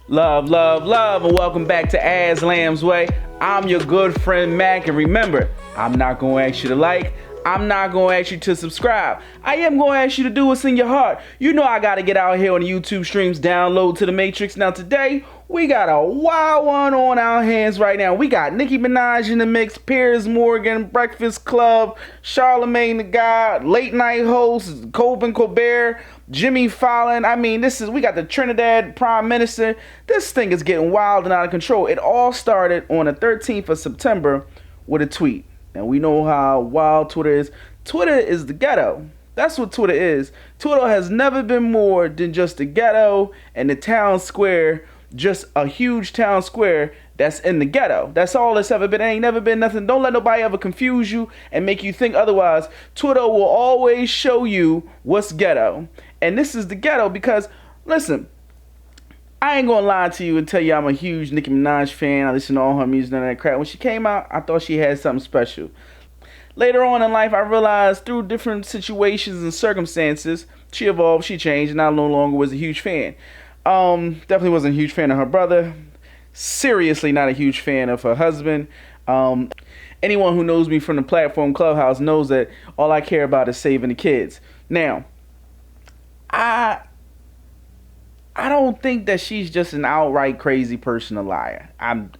Love, love, love, and welcome back to As Lamb's Way. I'm your good friend Mac, and remember, I'm not going to ask you to like, I'm not going to ask you to subscribe. I am going to ask you to do what's in your heart. You know I got to get out here on the YouTube streams, download to the Matrix. Now today, we got a wild one on our hands right now. We got Nicki Minaj in the mix, Piers Morgan, Breakfast Club, Charlemagne the God, late night host, Colbert, Jimmy Fallon. I mean, we got the Trinidad Prime Minister. This thing is getting wild and out of control. It all started on the 13th of September with a tweet. And we know how wild Twitter is. Twitter is the ghetto. That's what Twitter is. Twitter has never been more than just the ghetto and the town square, just a huge town square that's in the ghetto. That's all it's ever been. It ain't never been nothing. Don't let nobody ever confuse you and make you think otherwise. Twitter will always show you what's ghetto. And this is the ghetto because, listen, I ain't gonna lie to you and tell you I'm a huge Nicki Minaj fan. I listen to all her music and that crap. When she came out, I thought she had something special. Later on in life, I realized through different situations and circumstances, she evolved, she changed, and I no longer was a huge fan. Definitely wasn't a huge fan of her brother. Seriously not a huge fan of her husband. Anyone who knows me from the platform Clubhouse knows that all I care about is saving the kids. Now, I don't think that she's just an outright crazy person, a liar. I'm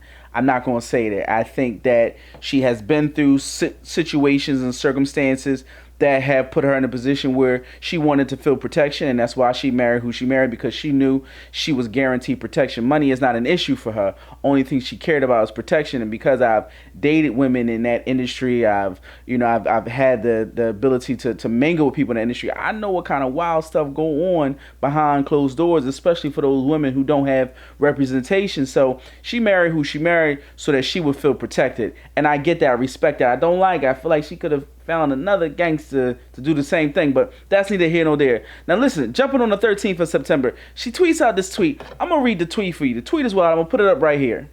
not going to say that. I think that she has been through situations and circumstances that have put her in a position where she wanted to feel protection, and that's why she married who she married, because she knew she was guaranteed protection. Money is not an issue for her. Only thing she cared about is protection, and because I've dated women in that industry, I've had the ability to mingle with people in the industry. I know what kind of wild stuff go on behind closed doors, especially for those women who don't have representation. So she married who she married so that she would feel protected, and I get that. I respect that. I don't like it. I feel like she could have found another gangster to do the same thing, but that's neither here nor there. Now listen, jumping on the 13th of September, she tweets out this tweet. I'm going to read the tweet for you. The tweet is wild. I'm going to put it up right here.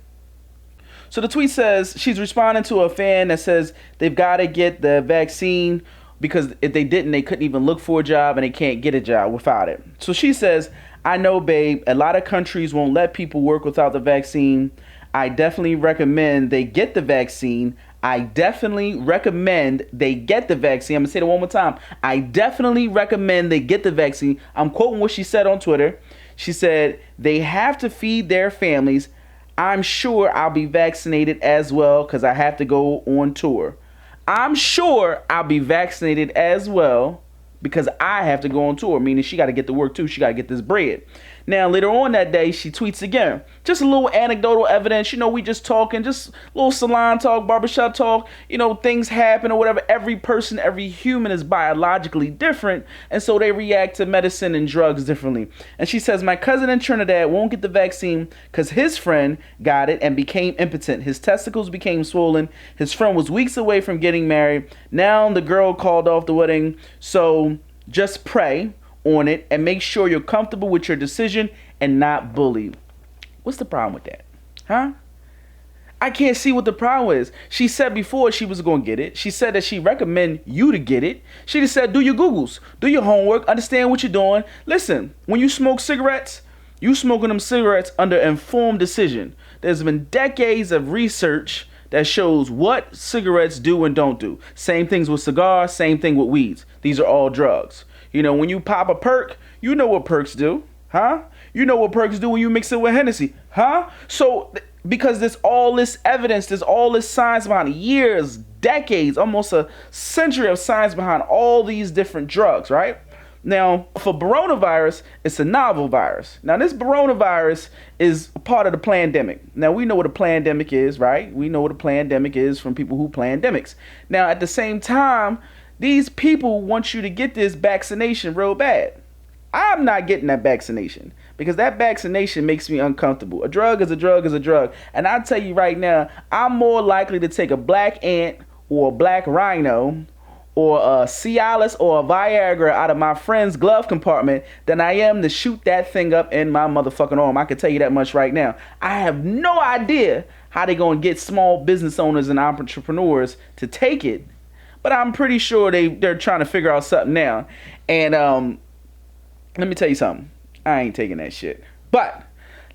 So the tweet says she's responding to a fan that says they've got to get the vaccine because if they didn't, they couldn't even look for a job and they can't get a job without it. So she says, I know, babe, a lot of countries won't let people work without the vaccine. I definitely recommend they get the vaccine. I definitely recommend they get the vaccine. I'm going to say it one more time. I definitely recommend they get the vaccine. I'm quoting what she said on Twitter. She said, they have to feed their families. I'm sure I'll be vaccinated as well because I have to go on tour. I'm sure I'll be vaccinated as well because I have to go on tour, meaning she got to get to work too. She got to get this bread. Now, later on that day, she tweets again. Just a little anecdotal evidence. You know, we just talking, just a little salon talk, barbershop talk. You know, things happen or whatever. Every person, every human is biologically different. And so they react to medicine and drugs differently. And she says, my cousin in Trinidad won't get the vaccine because his friend got it and became impotent. His testicles became swollen. His friend was weeks away from getting married. Now the girl called off the wedding. So just pray on it and make sure you're comfortable with your decision and not bullied. What's the problem with that? Huh? I can't see what the problem is. She said before she was going to get it. She said that she recommend you to get it. She just said do your Googles, do your homework, understand what you're doing. Listen, when you smoke cigarettes, you smoking them cigarettes under informed decision. There's been decades of research that shows what cigarettes do and don't do. Same things with cigars, same thing with weeds. These are all drugs. You know, when you pop a perk, you know what perks do, huh? You know what perks do when you mix it with Hennessy, huh? So, because there's all this evidence, there's all this science behind years, decades, almost a century of science behind all these different drugs, right? Now, for coronavirus, it's a novel virus. Now, this coronavirus is a part of the pandemic. Now, we know what a pandemic is, right? We know what a pandemic is from people who pandemics. Now, at the same time, these people want you to get this vaccination real bad. I'm not getting that vaccination because that vaccination makes me uncomfortable. A drug is a drug is a drug. And I'll tell you right now, I'm more likely to take a black ant or a black rhino or a Cialis or a Viagra out of my friend's glove compartment than I am to shoot that thing up in my motherfucking arm. I can tell you that much right now. I have no idea how they're going to get small business owners and entrepreneurs to take it. But I'm pretty sure they're trying to figure out something now. And let me tell you something. I ain't taking that shit. But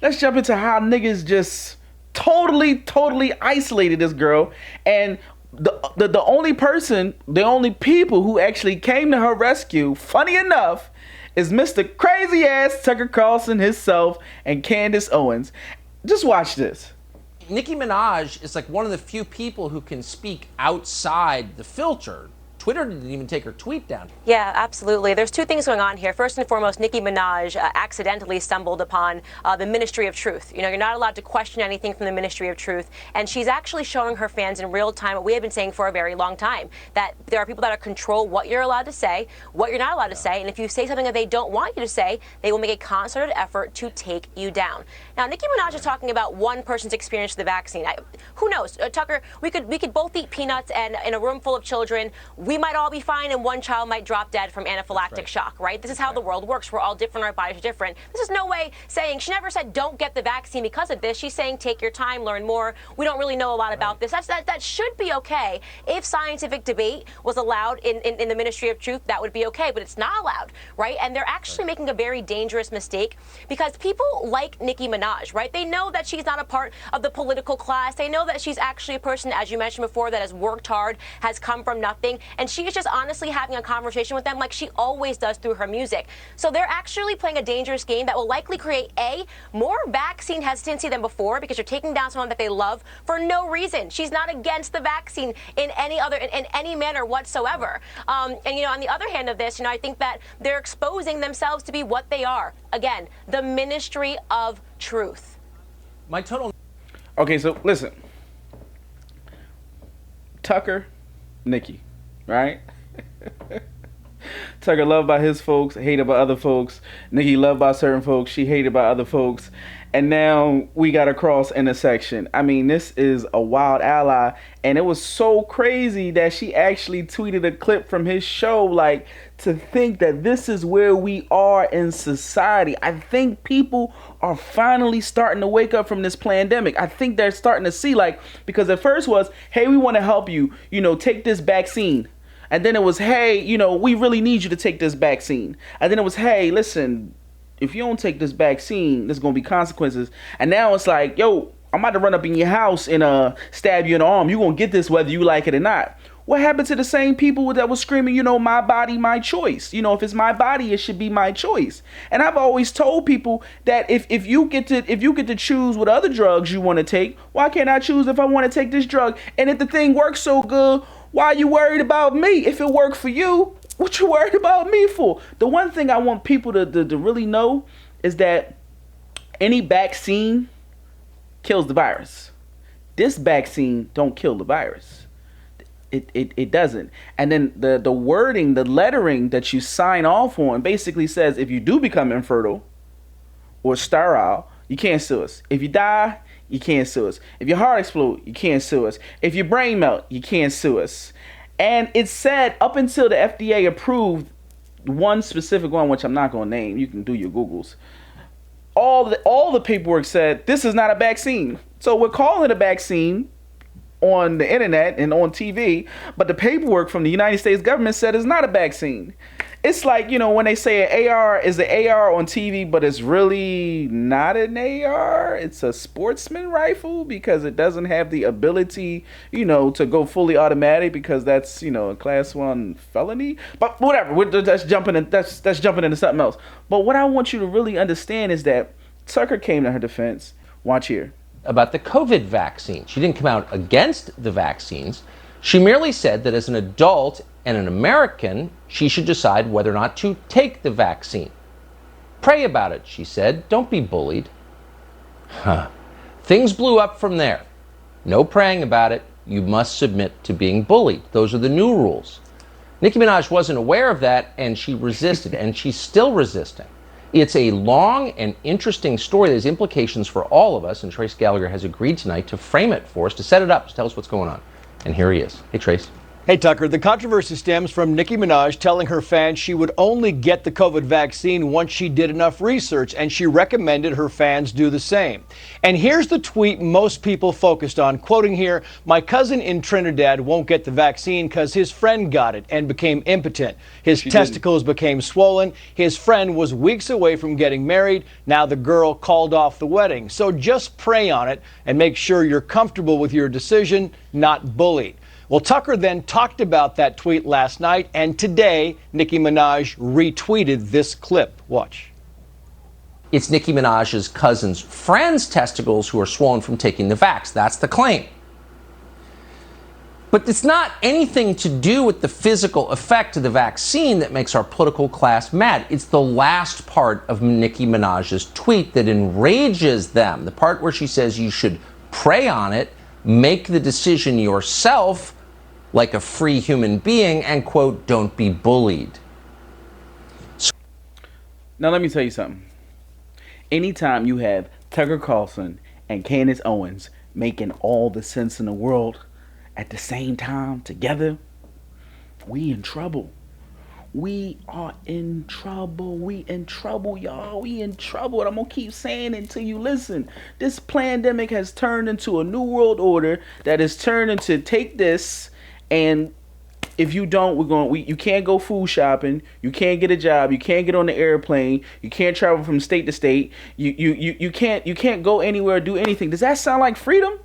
let's jump into how niggas just totally isolated this girl. And the only person, the only people who actually came to her rescue, funny enough, is Mr. Crazy Ass Tucker Carlson himself and Candace Owens. Just watch this. Nicki Minaj is like one of the few people who can speak outside the filter. Twitter didn't even take her tweet down. Yeah, absolutely. There's two things going on here. First and foremost, Nicki Minaj accidentally stumbled upon the Ministry of Truth. You know, you're not allowed to question anything from the Ministry of Truth. And she's actually showing her fans in real time what we have been saying for a very long time, that there are people that control what you're allowed to say, what you're not allowed to say. And if you say something that they don't want you to say, they will make a concerted effort to take you down. Now, Nicki Minaj is talking about one person's experience with the vaccine. Who knows? Tucker, we could both eat peanuts, and in a room full of children, we might all be fine and one child might drop dead from anaphylactic shock, right? This is how the world works. We're all different, our bodies are different. This is no way saying, she never said don't get the vaccine because of this. She's saying take your time, learn more. We don't really know a lot about this. That should be okay. If scientific debate was allowed in the Ministry of Truth, that would be okay, but it's not allowed, right? And they're actually making a very dangerous mistake, because people like Nicki Minaj, right? They know that she's not a part of the political class. They know that she's actually a person, as you mentioned before, that has worked hard, has come from nothing, and she is just honestly having a conversation with them like she always does through her music. So they're actually playing a dangerous game that will likely create more vaccine hesitancy than before, because you're taking down someone that they love for no reason. She's not against the vaccine in any manner whatsoever. And you know, on the other hand of this, you know, I think that they're exposing themselves to be what they are. Again, the Ministry of Truth. My total. Okay, so listen. Tucker, Nicki, right? Tucker loved by his folks, hated by other folks. Nicki loved by certain folks, she hated by other folks. And now we got a cross intersection. I mean, this is a wild ally. And it was so crazy that she actually tweeted a clip from his show. Like, to think that this is where we are in society. I think people are finally starting to wake up from this pandemic. I think they're starting to see, like, because at first was, hey, we want to help you, you know, take this vaccine. And then it was, hey, you know, we really need you to take this vaccine. And then it was, hey, listen, if you don't take this vaccine, there's going to be consequences. And now it's like, yo, I'm about to run up in your house and stab you in the arm. You're going to get this whether you like it or not. What happened to the same people that was screaming, you know, my body, my choice? You know, if it's my body, it should be my choice. And I've always told people that if you get to choose what other drugs you want to take, why can't I choose if I want to take this drug? And if the thing works so good, why are you worried about me? If it worked for you, what you worried about me for? The one thing I want people to really know is that any vaccine kills the virus. This vaccine don't kill the virus. It doesn't. And then the wording, the lettering that you sign off on basically says if you do become infertile or sterile, you can't sue us. If you die, you can't sue us. If your heart explodes, you can't sue us. If your brain melt, you can't sue us. And it said up until the FDA approved one specific one, which I'm not going to name, you can do your Googles. All the paperwork said this is not a vaccine. So we're calling it a vaccine on the internet and on TV, but the paperwork from the United States government said it's not a vaccine. It's like, you know, when they say an AR is an AR on TV, but it's really not an AR. It's a sportsman rifle because it doesn't have the ability, you know, to go fully automatic because that's, you know, a class 1 felony. But whatever, that's jumping into something else. But what I want you to really understand is that Tucker came to her defense. Watch here. About the COVID vaccine. She didn't come out against the vaccines. She merely said that as an adult and an American, she should decide whether or not to take the vaccine. Pray about it, she said. Don't be bullied. Things blew up from there. No praying about it. You must submit to being bullied. Those are the new rules. Nicki Minaj wasn't aware of that, and she resisted, and she's still resisting. It's a long and interesting story. There's implications for all of us, and Trace Gallagher has agreed tonight to frame it for us, to set it up, to tell us what's going on. And here he is. Hey, Trace. Hey, Tucker, the controversy stems from Nicki Minaj telling her fans she would only get the COVID vaccine once she did enough research, and she recommended her fans do the same. And here's the tweet most people focused on, quoting here, "My cousin in Trinidad won't get the vaccine because his friend got it and became impotent. His testicles became swollen. His friend was weeks away from getting married. Now the girl called off the wedding. So just pray on it and make sure you're comfortable with your decision, not bullied." Well, Tucker then talked about that tweet last night, and today Nicki Minaj retweeted this clip. Watch. It's Nicki Minaj's cousin's friend's testicles who are swollen from taking the vax. That's the claim. But it's not anything to do with the physical effect of the vaccine that makes our political class mad. It's the last part of Nicki Minaj's tweet that enrages them. The part where she says you should pray on it, make the decision yourself, like a free human being, and, quote, don't be bullied. Now, let me tell you something. Anytime you have Tucker Carlson and Candace Owens making all the sense in the world at the same time together, we in trouble. We are in trouble. We in trouble, y'all. We in trouble. And I'm going to keep saying it until you listen. This pandemic has turned into a new world order that has turned into take this, and if you don't, you can't go food shopping, you can't get a job, you can't get on the airplane, you can't travel from state to state, you can't go anywhere or do anything. Does that sound like freedom?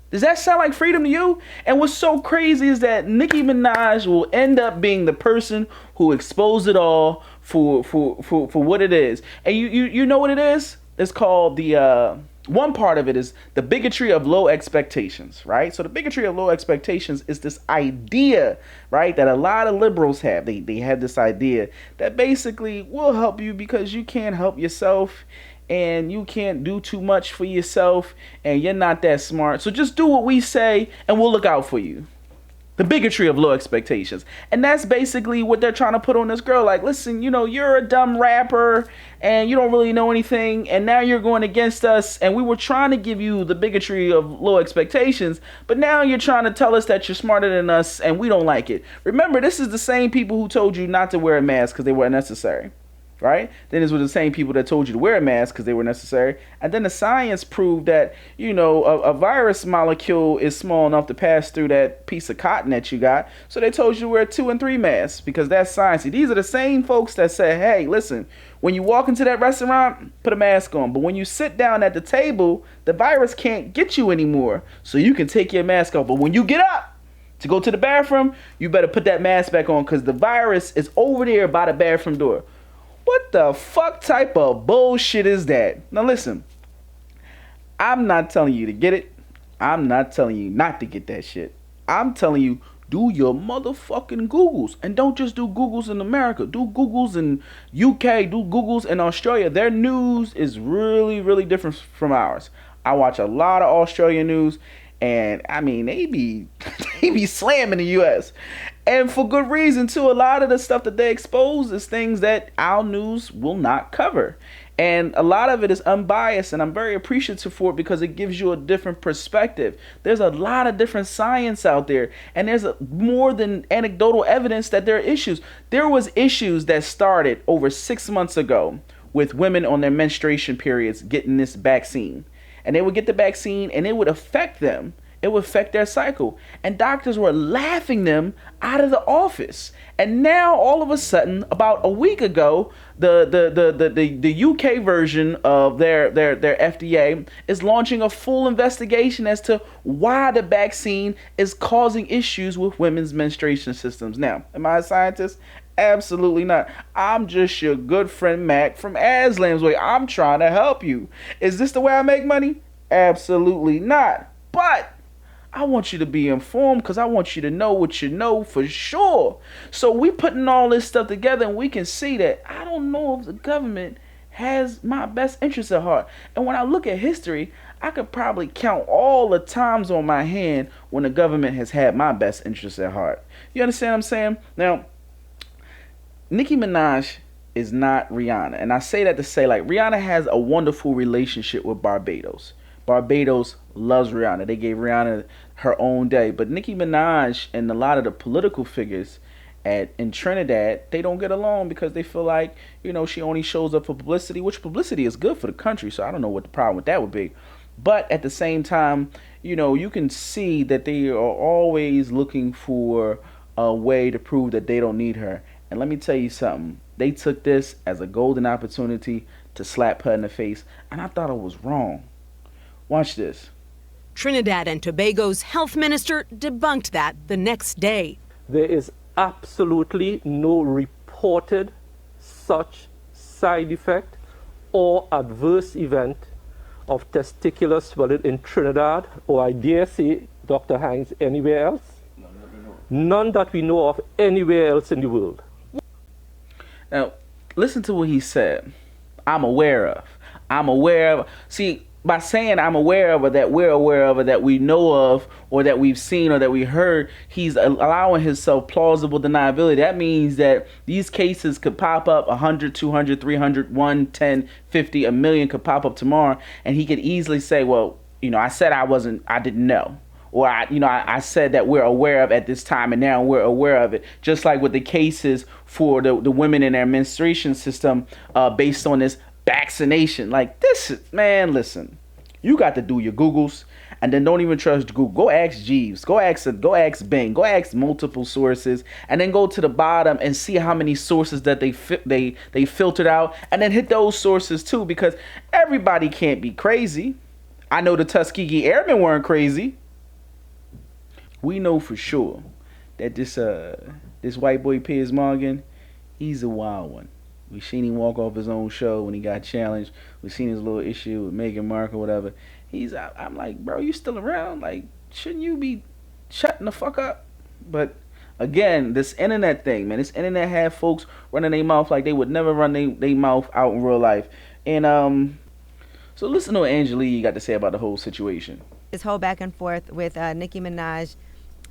Does that sound like freedom to you? And what's so crazy is that Nicki Minaj will end up being the person who exposed it all for what it is. And you know what it is? It's called the one part of it is the bigotry of low expectations, right? So the bigotry of low expectations is this idea, right, that a lot of liberals have. They have this idea that basically will help you because you can't help yourself, and you can't do too much for yourself, and you're not that smart. So just do what we say, and we'll look out for you. The bigotry of low expectations. And that's basically what they're trying to put on this girl. Like, listen, you're a dumb rapper, and you don't really know anything, and now you're going against us, and we were trying to give you the bigotry of low expectations, but now you're trying to tell us that you're smarter than us, and we don't like it. Remember, this is the same people who told you not to wear a mask because they were unnecessary. Right? Then this was the same people that told you to wear a mask because they were necessary. And then the science proved that, a virus molecule is small enough to pass through that piece of cotton that you got. So they told you to wear 2 and 3 masks because that's science. These are the same folks that say, hey, listen, when you walk into that restaurant, put a mask on. But when you sit down at the table, the virus can't get you anymore. So you can take your mask off. But when you get up to go to the bathroom, you better put that mask back on because the virus is over there by the bathroom door. What the fuck type of bullshit is that? Now listen, I'm not telling you to get it. I'm not telling you not to get that shit. I'm telling you, do your motherfucking Googles. And don't just do Googles in America. Do Googles in UK. Do Googles in Australia. Their news is really, really different from ours. I watch a lot of Australian news. And I mean, they be slamming the U.S. And for good reason, too. A lot of the stuff that they expose is things that our news will not cover. And a lot of it is unbiased, and I'm very appreciative for it because it gives you a different perspective. There's a lot of different science out there, and there's more than anecdotal evidence that there are issues. There was issues that started over 6 months ago with women on their menstruation periods getting this vaccine. And they would get the vaccine and it would affect them. It would affect their cycle. And doctors were laughing them out of the office. And now all of a sudden, about a week ago, the UK version of their FDA is launching a full investigation as to why the vaccine is causing issues with women's menstruation systems. Now, am I a scientist? Absolutely not. I'm just your good friend Mac from Aslam's Way. I'm trying to help you. Is this the way I make money? Absolutely not. But I want you to be informed because I want you to know what you know for sure. So we putting all this stuff together and we can see that I don't know if the government has my best interest at heart. And when I look at history, I could probably count all the times on my hand when the government has had my best interest at heart. You understand what I'm saying? Now, Nicki Minaj is not Rihanna. And I say that to say, like, Rihanna has a wonderful relationship with Barbados. Barbados loves Rihanna. They gave Rihanna her own day. But Nicki Minaj and a lot of the political figures in Trinidad, they don't get along because they feel like, she only shows up for publicity, which publicity is good for the country. So I don't know what the problem with that would be. But at the same time, you can see that they are always looking for a way to prove that they don't need her. And let me tell you something. They took this as a golden opportunity to slap her in the face, and I thought it was wrong. Watch this. Trinidad and Tobago's health minister debunked that the next day. There is absolutely no reported such side effect or adverse event of testicular swelling in Trinidad, or I dare say, Dr. Hines, anywhere else? None that we know of anywhere else in the world. Now, listen to what he said. I'm aware of. See, by saying I'm aware of, or that we're aware of, or that we know of, or that we've seen, or that we heard, he's allowing himself plausible deniability. That means that these cases could pop up 100, 200, 300, 1, 10, 50, a million could pop up tomorrow, and he could easily say, well, I said I didn't know. Or I said that we're aware of at this time, and now we're aware of it. Just like with the cases for the women in their menstruation system based on this vaccination. Like this, man, listen. You got to do your Googles, and then don't even trust Google. Go ask Jeeves. Go ask Bing. Go ask multiple sources, and then go to the bottom and see how many sources that they filtered out, and then hit those sources too, because everybody can't be crazy. I know the Tuskegee Airmen weren't crazy. We know for sure that this white boy Piers Morgan, he's a wild one. We seen him walk off his own show when he got challenged. We seen his little issue with Meghan Markle or whatever. I'm like, bro, you still around? Like, shouldn't you be shutting the fuck up? But again, this internet thing, man, this internet had folks running their mouth like they would never run their mouth out in real life. And so listen to what Angela got to say about the whole situation. This whole back and forth with Nicki Minaj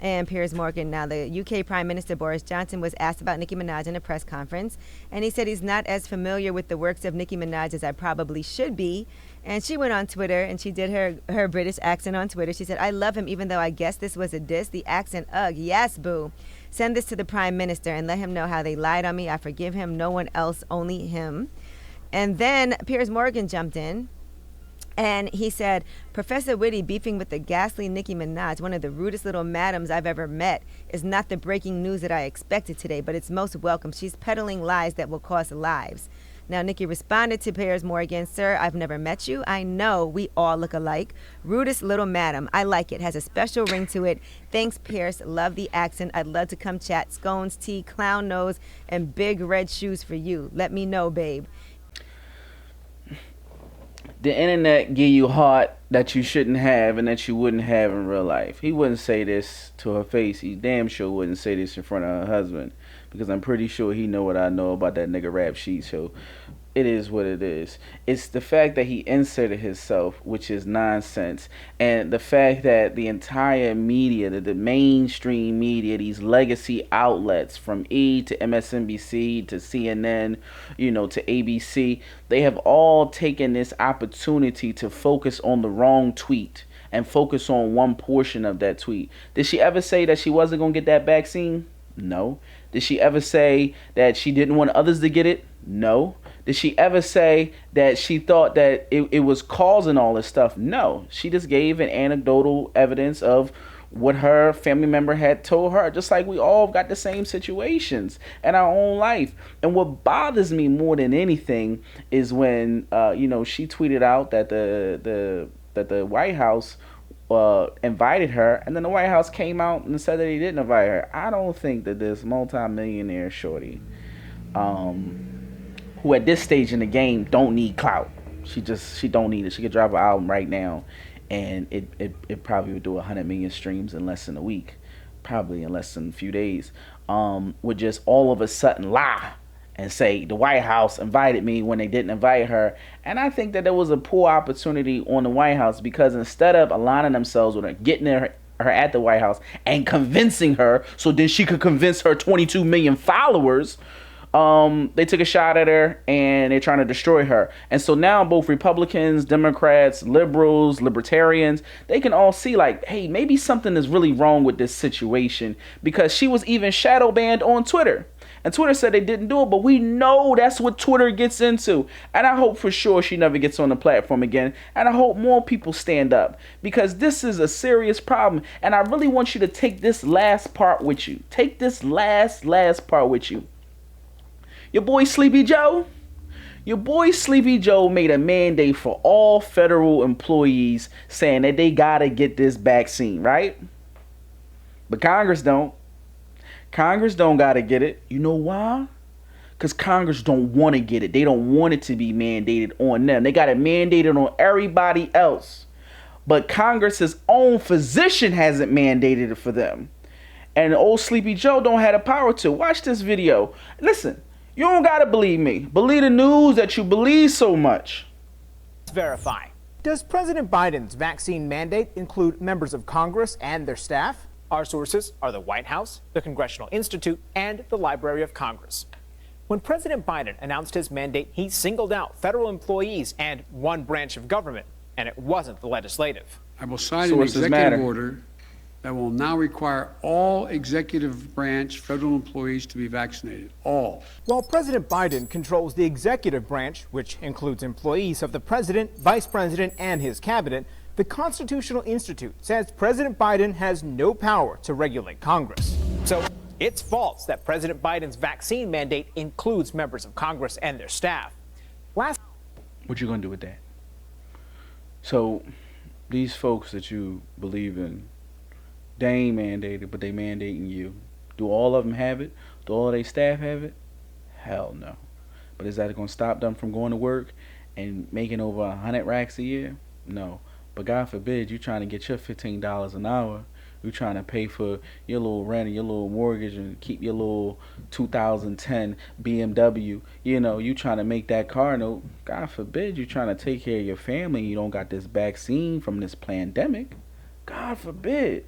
and Piers Morgan. Now, the UK Prime Minister Boris Johnson was asked about Nicki Minaj in a press conference, and he said he's not as familiar with the works of Nicki Minaj as I probably should be. And she went on Twitter, and she did her British accent on Twitter. She said, I love him, even though I guess this was a diss. The accent, ugh, yes, boo. Send this to the Prime Minister and let him know how they lied on me. I forgive him, no one else, only him. And then Piers Morgan jumped in. And he said, Professor Whitty beefing with the ghastly Nicki Minaj, one of the rudest little madams I've ever met, is not the breaking news that I expected today, but it's most welcome. She's peddling lies that will cost lives. Now, Nicki responded to Piers Morgan, sir, I've never met you. I know we all look alike. Rudest little madam. I like it. Has a special ring to it. Thanks, Piers. Love the accent. I'd love to come chat. Scones, tea, clown nose, and big red shoes for you. Let me know, babe. The internet give you heart that you shouldn't have and that you wouldn't have in real life. He wouldn't say this to her face. He damn sure wouldn't say this in front of her husband, because I'm pretty sure he know what I know about that nigga Rap Sheet. So it is what it is. It's the fact that he inserted himself, which is nonsense, and the fact that the entire media, the mainstream media, these legacy outlets from E to MSNBC to CNN, to ABC, they have all taken this opportunity to focus on the wrong tweet and focus on one portion of that tweet. Did she ever say that she wasn't going to get that vaccine? No. Did she ever say that she didn't want others to get it? No. Did she ever say that she thought that it was causing all this stuff? No. She just gave an anecdotal evidence of what her family member had told her, just like we all got the same situations in our own life. And what bothers me more than anything is when she tweeted out that the White House invited her, and then the White House came out and said that he didn't invite her. I don't think that this multi-millionaire shorty, who at this stage in the game don't need clout, she don't need it. She could drop an album right now, and it probably would do 100 million streams in less than a week, probably in less than a few days. Would just all of a sudden lie and say the White House invited me when they didn't invite her. And I think that there was a poor opportunity on the White House, because instead of aligning themselves with her, getting her at the White House and convincing her so then she could convince her 22 million followers they took a shot at her and they're trying to destroy her. And so now both Republicans, Democrats, liberals, libertarians, they can all see like, hey, maybe something is really wrong with this situation, because she was even shadow banned on Twitter. And Twitter said they didn't do it, but we know that's what Twitter gets into. And I hope for sure she never gets on the platform again. And I hope more people stand up, because this is a serious problem. And I really want you to take this last part with you. Take this last part with you. Your boy Sleepy Joe made a mandate for all federal employees saying that they gotta get this vaccine, right? But Congress don't. Congress don't gotta get it. You know why? Because Congress don't want to get it. They don't want it to be mandated on them. They got it mandated on everybody else. But Congress's own physician hasn't mandated it for them. And old Sleepy Joe don't have the power to. Watch this video. Listen, you don't gotta believe me. Believe the news that you believe so much. Let's verify. Does President Biden's vaccine mandate include members of Congress and their staff? Our sources are the White House, the Congressional Institute, and the Library of Congress. When President Biden announced his mandate, he singled out federal employees and one branch of government, and it wasn't the legislative. I will sign an executive order that will now require all executive branch federal employees to be vaccinated. All. While President Biden controls the executive branch, which includes employees of the president, vice president, and his cabinet, the Constitutional Institute says President Biden has no power to regulate Congress. So it's false that President Biden's vaccine mandate includes members of Congress and their staff. What you gonna do with that? So these folks that you believe in, they ain't mandated, but they mandating you. Do all of them have it? Do all of their staff have it? Hell no. But is that gonna stop them from going to work and making over 100 racks a year? No. But God forbid you trying to get your $15 an hour. You trying to pay for your little rent and your little mortgage and keep your little 2010 BMW. You know, you trying to make that car note. God forbid you trying to take care of your family and you don't got this vaccine from this pandemic. God forbid.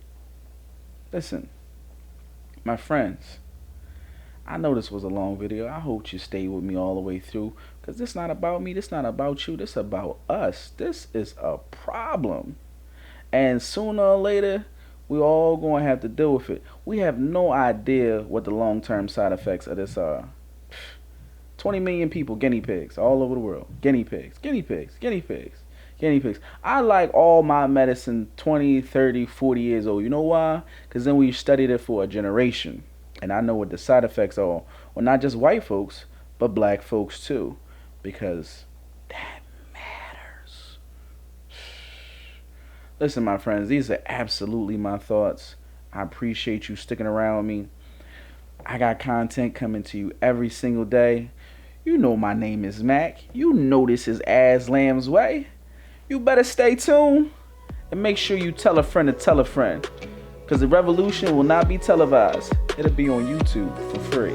Listen, my friends, I know this was a long video. I hope you stay with me all the way through, because this not about me. This not about you. This about us. This is a problem. And sooner or later, we all going to have to deal with it. We have no idea what the long-term side effects of this are. 20 million people, guinea pigs, all over the world. Guinea pigs, guinea pigs, guinea pigs, guinea pigs. I like all my medicine 20, 30, 40 years old. You know why? Because then we studied it for a generation. And I know what the side effects are. Well, not just white folks, but black folks too. Because that matters. Listen, my friends, these are absolutely my thoughts. I appreciate you sticking around with me. I got content coming to you every single day. You know my name is Mac. You know this is As Lamb's Way. You better stay tuned. And make sure you tell a friend to tell a friend. Because the revolution will not be televised. It'll be on YouTube for free.